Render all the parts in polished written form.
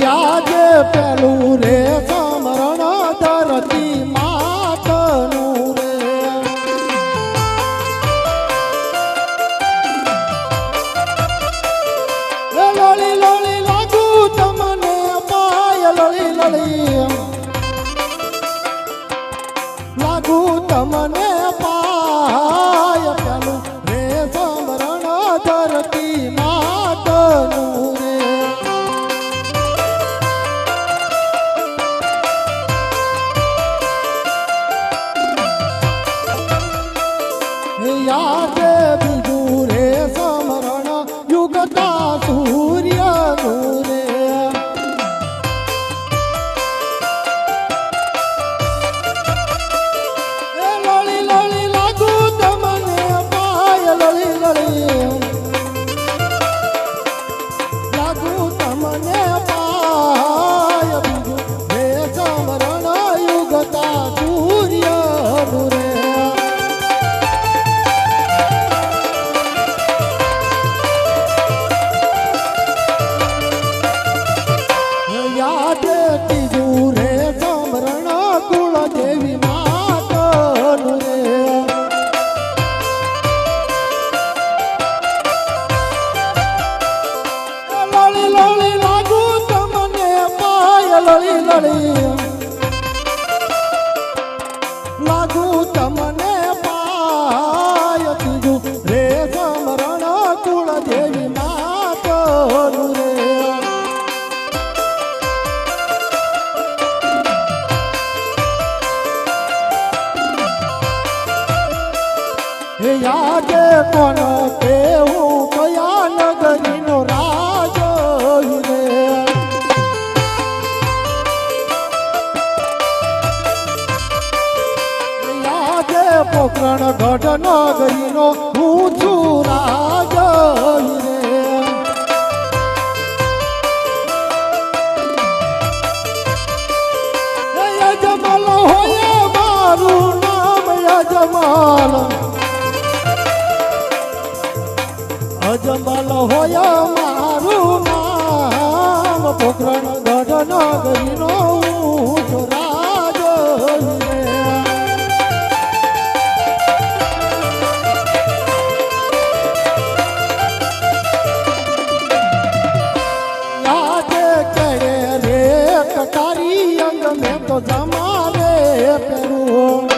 આજે પેલું રે સમરણ ધરતી માતનું રે લળી લળી લાગુ તમને પાય લળી લળી લાગુ તમને પાય પેલું રે સમરણ ધરતી માતનું રે યાદ બીજું રે સમરણ યુગતા સૂર્યનું રે લળી લળી લાગુ તમને પાય લળી લળી લાગુ તમને પાય બીજું રે સમરણ યુગતા સૂર્યનું રે ત્રીજું રે સમરણ કુળ દેવી માતનું રે લળી લળી લાગુ તમને પાય લળી લળી લાગુ તમને પાય ત્રીજું રે સમરણ કુળ દેવી માતનું રે યાદ કોણ કેવું કયા નગરીનો રાજ રે યાદ પોકરણ ગઢ નગરીનો હું છું રાજ રે યજમાલ હોય મારું નામ યજમાલ અજમલ હોય મારું નામ પોકરણ ગઢ નગરીનો રાજ રે યાદ કરે રે કટારી અંગ મેં તો જમારે પેરું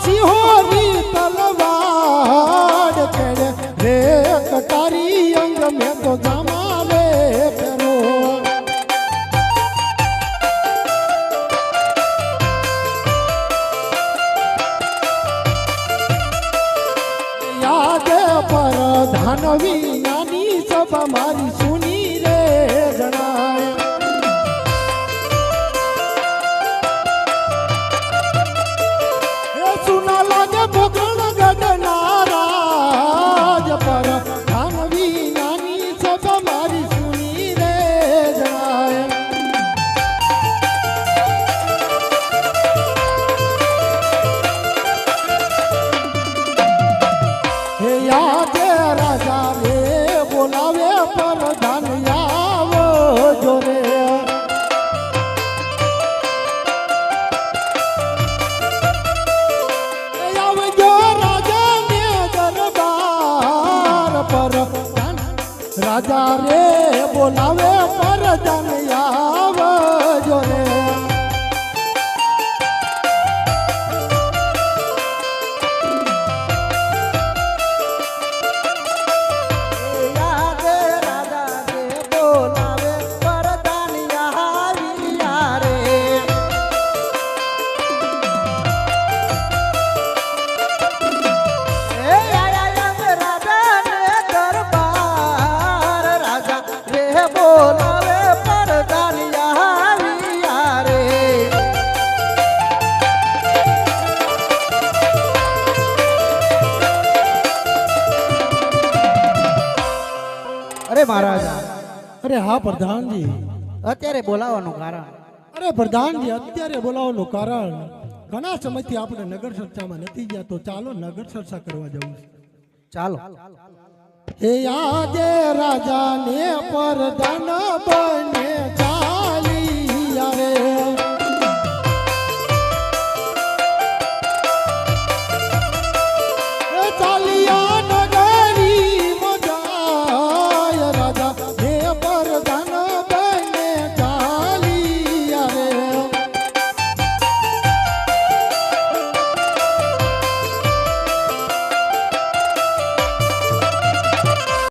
સિંહોની તલવાર કરે રે કટારી અંગ મેં તો જમાલે પેરો યાદ પર ધાનવી નાની સભા મારી સુની રે જણાય સુના લાગે પોકરણ ગઢના રાજ પર ધાનવી નાની સભા મારી સુની રે જણાય હે યાદ રાજા રે બોલાવે પર ધન આવો જોરે રાજા રે બોલાવે પર જન આવજો રે યાદ રાજા રે બોલાવે પર જન આવ્યા રે બોલાવે પર જાનિયા રે અરે મહારાજ અરે હા પ્રધાનજી અત્યારે બોલાવવાનું કારણ અરે પ્રધાનજી અત્યારે બોલાવવાનું કારણ ઘણા સમયથી આપણે નગર ચર્ચામાં નથી ગયા તો ચાલો નગર ચર્ચા કરવા જવું ચાલો હે આજે રાજા ને પરધાન બને જા